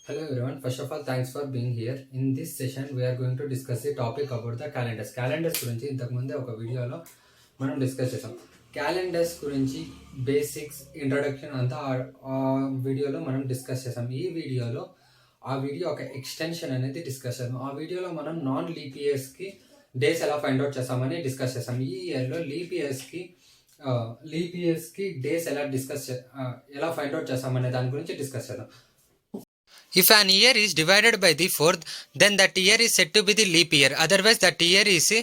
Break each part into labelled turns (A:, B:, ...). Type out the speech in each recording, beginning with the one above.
A: Hello everyone. First of all, thanks for being here. In this session, we are going to discuss the topic about the calendars. Calendars గురించి ఇంతకుముందే ఒక వీడియోలో మనం discuss చేసాం. Calendars గురించి basics introduction అంతా ఆ వీడియోలో మనం డిస్కస్ చేసాం. ఈ వీడియోలో ఆ వీడియో ఒక ఎక్స్టెన్షన్ అనేది డిస్కస్ చేసాం. ఆ వీడియోలో మనం నాన్ లీప్ ఇయర్స్కి డేస్ ఎలా ఫైండ్ అవుట్ చేసామని డిస్కస్ చేసాం. ఈ ఇయర్లో లీప్ ఇయర్స్కి డేస్ ఎలా ఫైండ్ అవుట్ చేసామనే దాని గురించి డిస్కస్ చేద్దాం.
B: If an year is divided by the fourth, then that year is said to be the leap year. Otherwise, that year is a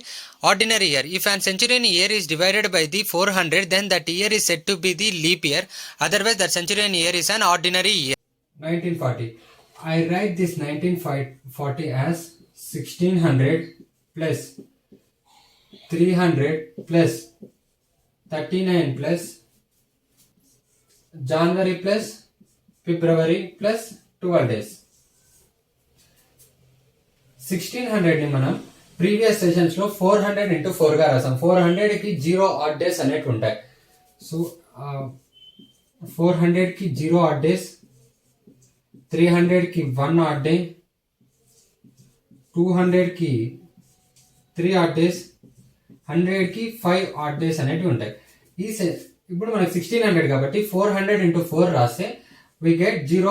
B: ordinary year. If an centurion year is divided by the 400, then that year is said to be the leap year. Otherwise, that centurion year is an ordinary year.
A: 1940. I write this 1940 as 1600 plus 300 plus 39 plus January plus February plus 12 days. 1600 ని మనం previous sessions లో 400 into 4 గా రాసాం. 400 కి 0 odd days అనేవి ఉంటాయి. So 400 కి 0 odd days, 300 కి 1 odd day, 200 కి 3 odd days, 100 కి 5 odd days అనేవి ఉంటాయి. ఇప్పుడు మనకి 1600 కాబట్టి 400 into 4 రాస్తే we get 0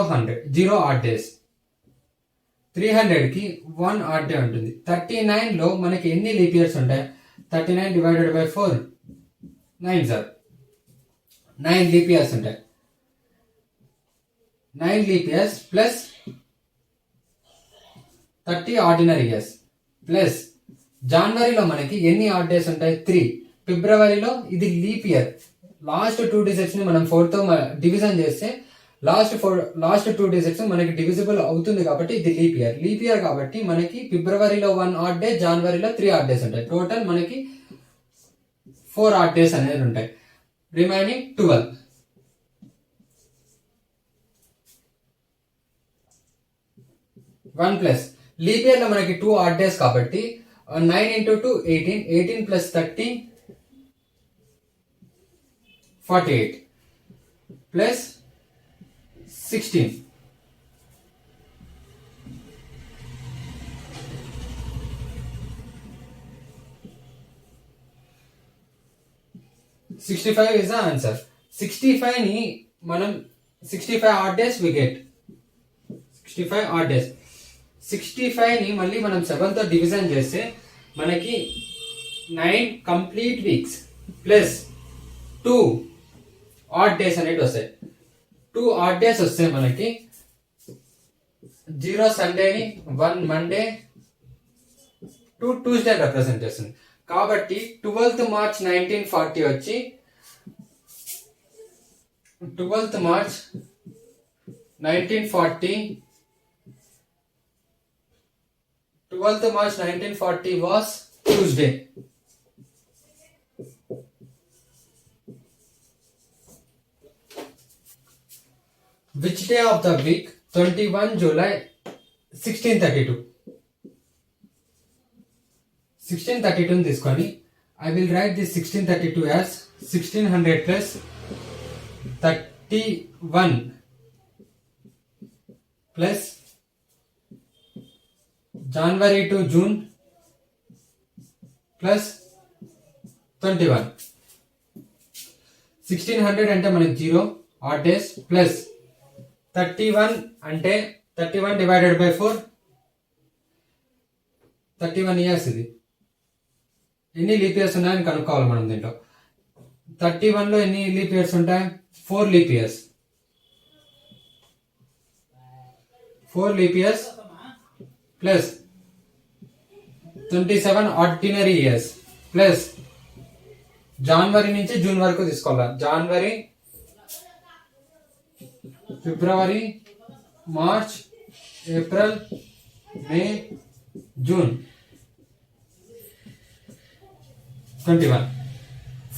A: odd days. 300 కి 1 odd day ఉంటుంది. 39 లో మనకి ఎన్ని లీప్ ఇయర్స్ ఉంటాయి? 39 divided by 4 9 sir 9 leap years ఉంటాయి. 9 leap years plus 30 ordinary years plus జనవరిలో మనకి ఎన్ని ఆడ్ డేస్ ఉంటాయి? 3. ఫిబ్రవరిలో ఇది లీప్ ఇయర్. లాస్ట్ 2 డిజిట్స్ ని మనం 4 తో డివిజన్ చేస్తే లాస్ట్ 2 డిజిట్స్ మనకి డివిజిబుల్ అవుతుంది కాబట్టి ఇది లీప్ ఇయర్ కాబట్టి మనకి ఫిబ్రవరిలో 1 ఆడ్ డే, జనవరిలో 3 ఆడ్ డేస్ ఉంటాయి. టోటల్ మనకి 4 ఆడ్ డేస్ అనేది ఉంటాయి. Remaining 12. One plus leap year లో మనకి 2 ఆడ్ డేస్ కాబట్టి 9 into 2 18, 18 plus 30 48 plus 16. 65 is the answer. 65 ని మనం 65 odd days we get. 65 odd days. 65 ని మళ్ళీ మనం 7 తో డివిజన్ చేస్తే మనకి 9 complete weeks plus 2 odd days అనేవి వస్తాయి. 2 ఆడ్ డేస్ వస్తే మనకి 0 సండేని, 1 మండే, 2 ట్యూస్డే రిప్రజెంట్ చేస్తుంది. కాబట్టి 12th March 1940 వచ్చి 12th March 1940 was Tuesday. Which day of the week? 21 July 1632. 1632 తీసుకొని I will write this 1632 as 1600 plus 31 plus January to June plus 21. 1600 అంటే మనకి 0 odd days plus 31 అంటే 31 divided by 4 31 years. ఇది ఎన్ని leap years ఉన్నాయని కనుక్కోవాలి మనం దీంట్లో. 31 లో ఎన్ని లీప్ ఇయర్స్ ఉంటాయి? 4 leap years. 4 leap years plus 27 ordinary years plus జనవరి నుంచి జూన్ వరకు తీసుకోవాలి. జనవరి, ఫిబ్రవరి, March, April, May, June. 21.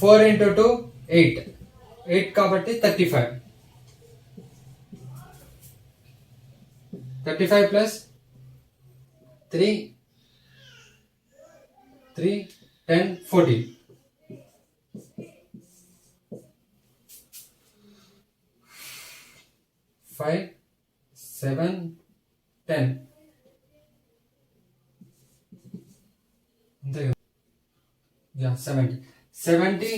A: 4 into 2 8. 8 కాబట్టి 35. 35 plus 3 10 14. 5 7 10 అంతే కదా. 70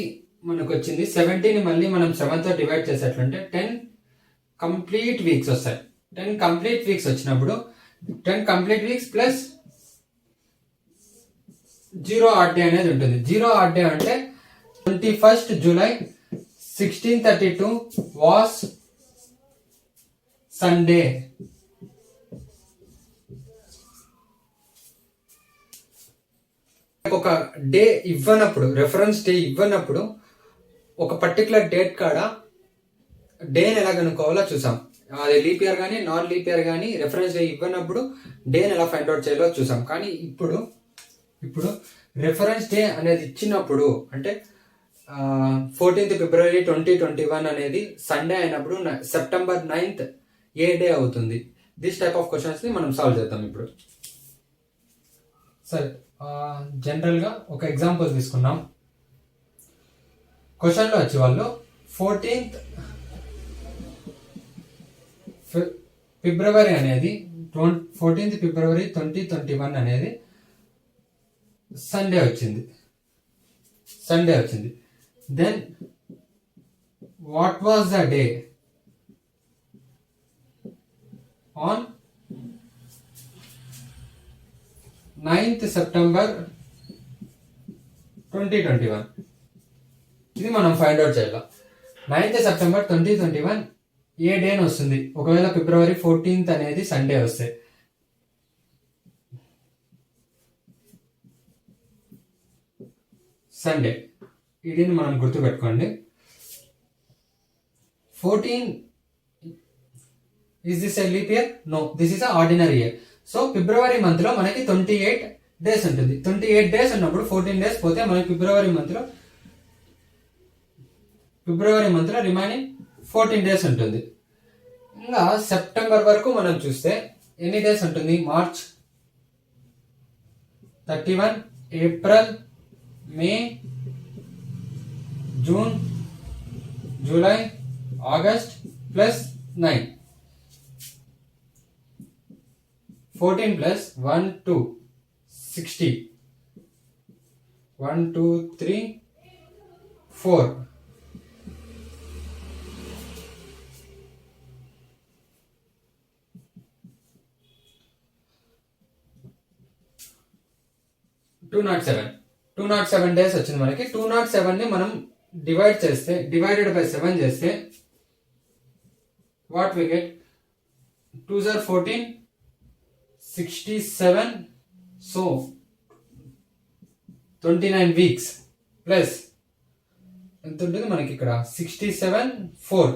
A: మనకు వచ్చింది. 70ని మళ్ళీ మనం 7తో డివైడ్ చేసేట్లంటే 10 కంప్లీట్ వీక్స్ వస్తాయి. 10 కంప్లీట్ వీక్స్ వచ్చినప్పుడు 10 complete weeks plus 0 add day అనేది ఉంటుంది. 0 ఆడ్ డే అంటే 21st July 1632 వాస్ సండే. ఒక డే ఇవ్వనప్పుడు, రెఫరెన్స్ డే ఇవ్వనప్పుడు ఒక పర్టికులర్ డేట్ కాడ డేని ఎలా కనుక్కోవాలో చూసాం. అది లీప్ ఇయర్ కానీ నాన్ లీప్ ఇయర్ కానీ రెఫరెన్స్ డే ఇవ్వనప్పుడు డేని ఎలా ఫైండ్ అవుట్ చేయాలో చూసాం. కానీ ఇప్పుడు రెఫరెన్స్ డే అనేది ఇచ్చినప్పుడు అంటే 14th February 2021 అనేది సండే అయినప్పుడు September 9th ఏ డే అవుతుంది? దిస్ టైప్ ఆఫ్ క్వశ్చన్స్ ని మనం సాల్వ్ చేద్దాం ఇప్పుడు. సరే, జనరల్గా ఒక ఎగ్జాంపుల్ తీసుకున్నాం. క్వశ్చన్లో వచ్చి వాళ్ళు 14th February అనేది 14th February 2021 అనేది సండే వచ్చింది. Then what was the day on 9th September 2021. ఇది మనం ఫైండ్ అవుట్ చేయాలి. 9th September 2021 ఏ డే అని వస్తుంది? ఒకవేళ February 14th అనేది సండే వస్తే సండే, ఇది మనం గుర్తుపెట్టుకోండి. 14 is this a leap year? No, this is a ordinary year. So February month లో మనకి 28 డేస్ ఉంటుంది. 28 డేస్ ఉన్నప్పుడు 14 డేస్ పోతే మనకి ఫిబ్రవరి మంత్ లో రిమైనింగ్ 14 డేస్ ఉంటుంది. ఇంకా సెప్టెంబర్ వరకు మనం చూస్తే ఎన్ని డేస్ ఉంటుంది? March 31, April, May, June, July, August plus 9. 14 plus 1, 2, 60. 1, 2, 3, 4. Two naught seven days వచ్చింది మనకి. 207 ని మనం డివైడెడ్ బై 7 చేస్తే what we get? 2s are 14, 67, so 29 weeks plus ఎంత ఉంటుంది మనకి ఇక్కడ? 67, 4.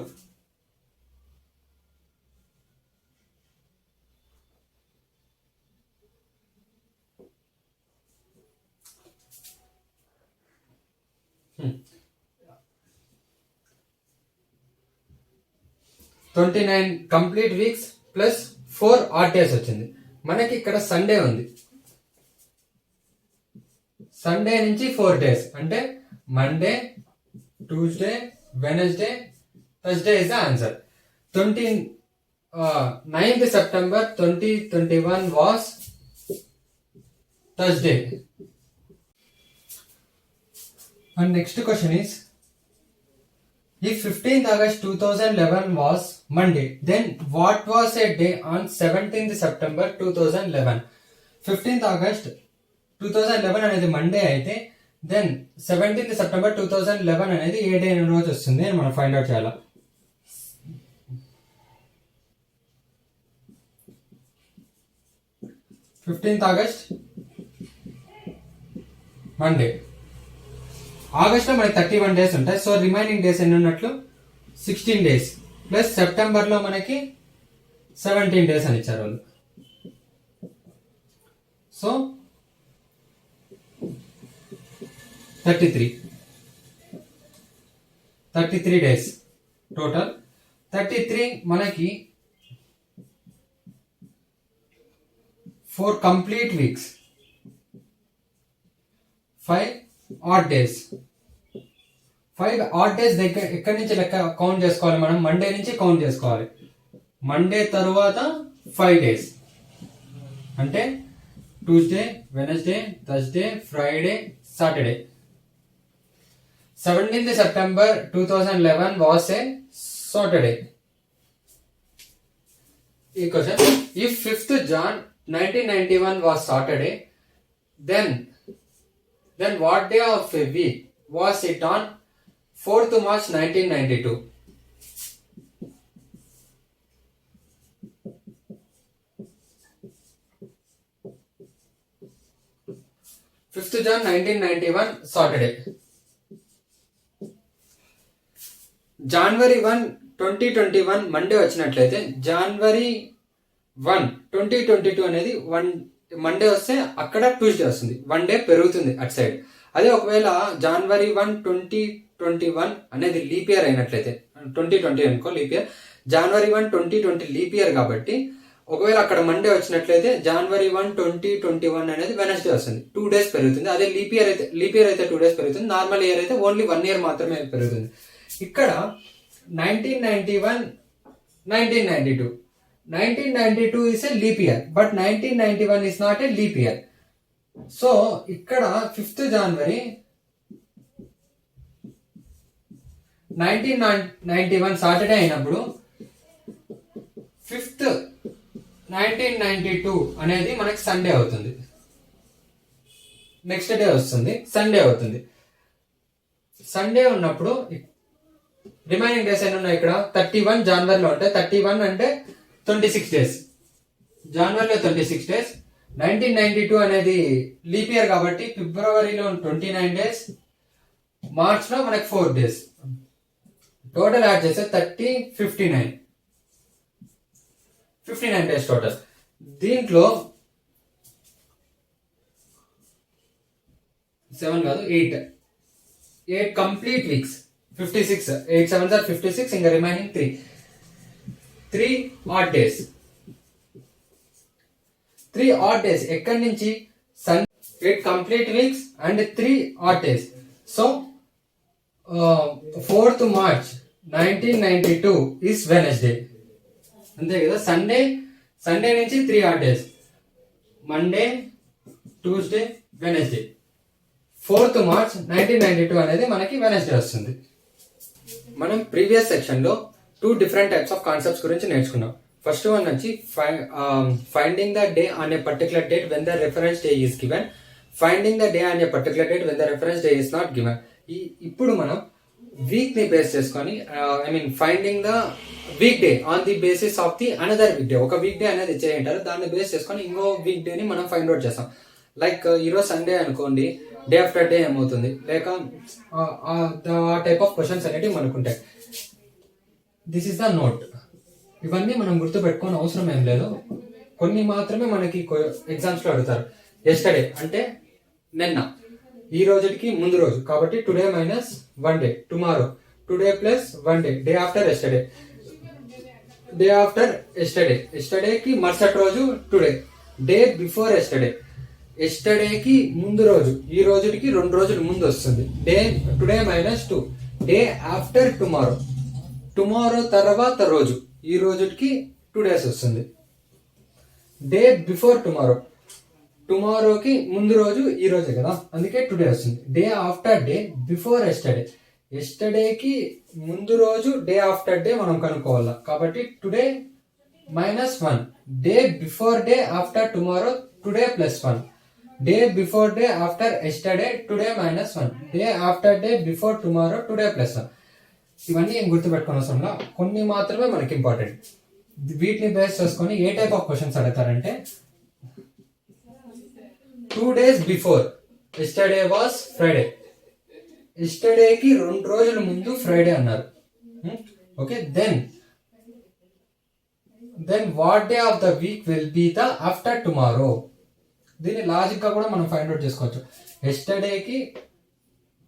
A: $29 complete weeks plus 4 odd days వచ్చింది మనకి. ఇక్కడ సండే ఉంది. సండే నుంచి 4 డేస్ అంటే Monday, Tuesday, Wednesday, Thursday is the answer. 9th September 2021 was Thursday. And next question is, if 15th August 2011 was Monday, then what was a day on 17th September 2011? 15th August 2011 అనేది Monday అయితే then 17th September 2011 అనేది ఏ day రోజు వస్తుంది అని మనం find out చేయాలి. August Monday. ఆగస్ట్లో మనకి 31 డేస్ ఉంటాయి. సో రిమైనింగ్ డేస్ ఎన్ని ఉన్నట్లు? 16 డేస్ ప్లస్ సెప్టెంబర్లో మనకి 17 డేస్ అని ఇచ్చారు వాళ్ళు. So 33 days total. 33 మనకి 4 complete weeks, 5 odd days. 5 odd days దగ్గర ఎక్కడి నుంచి లెక్క కౌంట్ చేసుకోవాలి మనం? మండే నుంచి కౌంట్ చేసుకోవాలి. మండే తరువాత 5 డేస్ అంటే Tuesday, Wednesday, Thursday, Friday, Saturday. 17th September 2011 was a Saturday. Question: if 5th Jan 1991 was Saturday, then what day of a week was it on 4th March 1992? 5th Jan 1991 Saturday. January 1, 2021 Monday వచ్చినట్లయితే January 1, 2022 అనేది Monday వస్తే అక్కడ Tuesday వస్తుంది, 1 day పెరుగుతుంది అటు side. అదే ఒకవేళ January 1, 2021 అనేది లీప్ ఇయర్ అయినట్లయితే, 2020 అనుకో leap year, January 1, 2020 leap year కాబట్టి ఒకవేళ అక్కడ మండే వచ్చినట్లయితే January 1, 2021 అనేది వెనస్డే వస్తుంది, 2 డేస్ పెరుగుతుంది. అదే లీప్ ఇయర్ అయితే 2 డేస్ పెరుగుతుంది. నార్మల్ ఇయర్ అయితే ఓన్లీ 1 ఇయర్ మాత్రమే పెరుగుతుంది. ఇక్కడ 1991, 1992. 1992 is a leap year, but 1991 is not a leap year. So, ఇక్కడ 5th January 1991 సాటర్డే అయినప్పుడు 5th 1992 అనేది మనకి సండే అవుతుంది. నెక్స్ట్ డే వస్తుంది, సండే అవుతుంది. సండే ఉన్నప్పుడు రిమైనింగ్ డేస్ ఎన్ని ఉన్నాయి ఇక్కడ? 31 జనవరిలో ఉంటాయి. 31 అంటే 26 డేస్. జనవరిలో 26 డేస్. 1992 అనేది లీప్ ఇయర్ కాబట్టి ఫిబ్రవరిలో 29 డేస్, మార్చ్ లో మనకి 4 డేస్. టోటల్ యాడ్ చేస్తే 30, 59 డేస్ టోటల్. దీంట్లో 7 కాదు 8 కంప్లీట్ వీక్స్. 56, 8 7s are 56, ఇంకా remaining 3 odd days. 3 odd days ఎక్కడి నుంచి? 8 complete weeks and 3 odd days. So 4th March 1992 is Wednesday. అంతే కదా. సండే నుంచి 3 odd days, Monday, Tuesday, Wednesday. 4th March 1992 అనేది మనకి వెనస్డే వస్తుంది. మనం ప్రీవియస్ సెక్షన్ లో 2 డిఫరెంట్ టైప్స్ ఆఫ్ కాన్సెప్ట్స్ గురించి నేర్చుకున్నాం. ఫస్ట్ వన్ వచ్చి finding the day on a particular date when the reference day is given, finding the day on a particular date when the reference day is not given. ఇప్పుడు మనం week ని base చేసుకొని finding the week day on the basis of the another week day. ఒక week day అనేది ఇచ్చేయంటారు, దాన్ని base చేసుకొని ఇంకో week day ని మనం ఫైండ్ అవుట్ చేస్తాం. లైక్ ఈరోజు సండే అనుకోండి, డే ఆఫ్టర్ డే ఏమవుతుంది, లేక ఆ టైప్ ఆఫ్ క్వశ్చన్స్ అనేటివి మనకుంటాయి. This is the note. ఇవన్నీ మనం గుర్తు పెట్టుకోని అవసరం ఏం లేదు, కొన్ని మాత్రమే మనకి ఎగ్జామ్స్ లో అడుగుతారు. ఎస్టర్డే అంటే నిన్న, ఈ రోజుకి ముందు రోజు కాబట్టి today minus 1 day, tomorrow, today plus 1 day, day after yesterday, day after yesterday, ఎస్టర్డేకి మరుసటి రోజు టుడే, డే బిఫోర్ ఎస్టర్డే, ఎస్టర్డేకి ముందు రోజు, ఈ రోజుకి 2 రోజులు ముందు వస్తుంది, day today minus 2, day after tomorrow, tomorrow తర్వాత రోజు, ఈ రోజుకి 2 డేస్ వస్తుంది, డే బిఫోర్ టుమారో, టుమారోకి ముందు రోజు ఈ రోజే కదా, అందుకే టుడే వస్తుంది, day after day before yesterday, ఎస్టర్డేకి ముందు రోజు డే ఆఫ్టర్ డే మనం కనుక్కోవాలా కాబట్టి today minus 1, day before day after tomorrow today plus 1, day before day after yesterday today minus 1, day after day before tomorrow today plus 1. ఇవన్నీ ఏం గుర్తుపెట్టుకునే అవసరంలా, కొన్ని మాత్రమే మనకి ఇంపార్టెంట్. వీటిని బేస్ చేసుకొని ఏ టైప్ ఆఫ్ క్వశ్చన్స్ అడుగుతారంటే 2 days before yesterday was Friday, ఎస్టర్డేకి 2 రోజుల ముందు ఫ్రైడే అన్నారు. Okay, then what day of the week will be the after tomorrow. దీన్ని లాజిక్ గా కూడా మనం ఫైండ్ అవుట్ చేసుకోవచ్చు. ఎస్టర్డేకి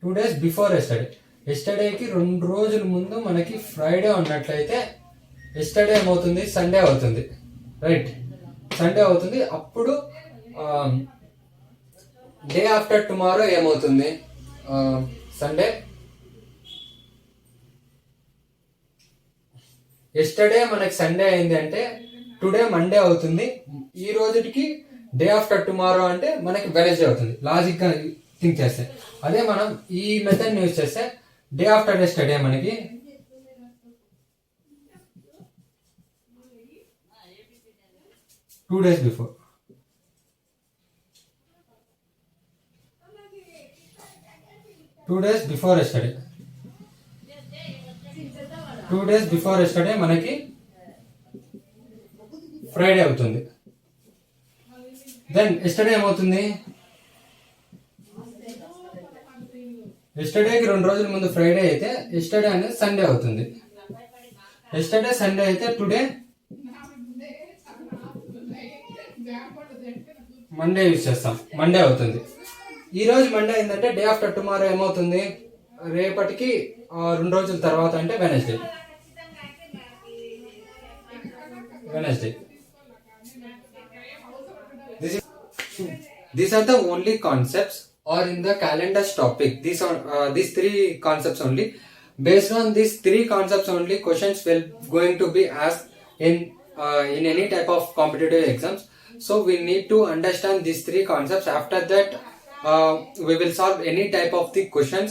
A: 2 days బిఫోర్ ఎస్టర్డే, ఎస్టర్డేకి 2 రోజుల ముందు మనకి ఫ్రైడే ఉన్నట్లయితే ఎస్టర్డే ఏమవుతుంది? సండే అవుతుంది, రైట్, సండే అవుతుంది. అప్పుడు డే ఆఫ్టర్ టుమారో ఏమవుతుంది? సండే. ఎస్టర్డే మనకి సండే అయింది అంటే టుడే మండే అవుతుంది, ఈ రోజుకి డే ఆఫ్టర్ టుమారో అంటే మనకి వెనస్డే అవుతుంది లాజిక్ గా థింక్ చేస్తే. అదే మనం ఈ మెథడ్ యూజ్ చేస్తే డే ఆఫ్టర్ ఎస్టర్డే మనకి 2 days before. 2 days before yesterday. 2 days before yesterday మనకి ఫ్రైడే అవుతుంది. దెన్ ఎస్టర్డే ఏమవుతుంది? ఎస్టర్డేకి 2 రోజుల ముందు ఫ్రైడే అయితే ఎస్టర్డే అనేది సండే అవుతుంది. ఎస్టర్డే సండే అయితే టుడే మండే యూజ్ చేస్తాం, మండే అవుతుంది. ఈ రోజు మండే అయిందంటే డే ఆఫ్టర్ టుమారో ఏమవుతుంది? రేపటికి 2 రోజుల తర్వాత అంటే Wednesday. These are the only concepts or in the calendar's topic. These 3 concepts only. Based on these 3 concepts only, questions will going to be asked in any type of competitive exams. So we need to understand these 3 concepts. After that, we will solve any type of the questions.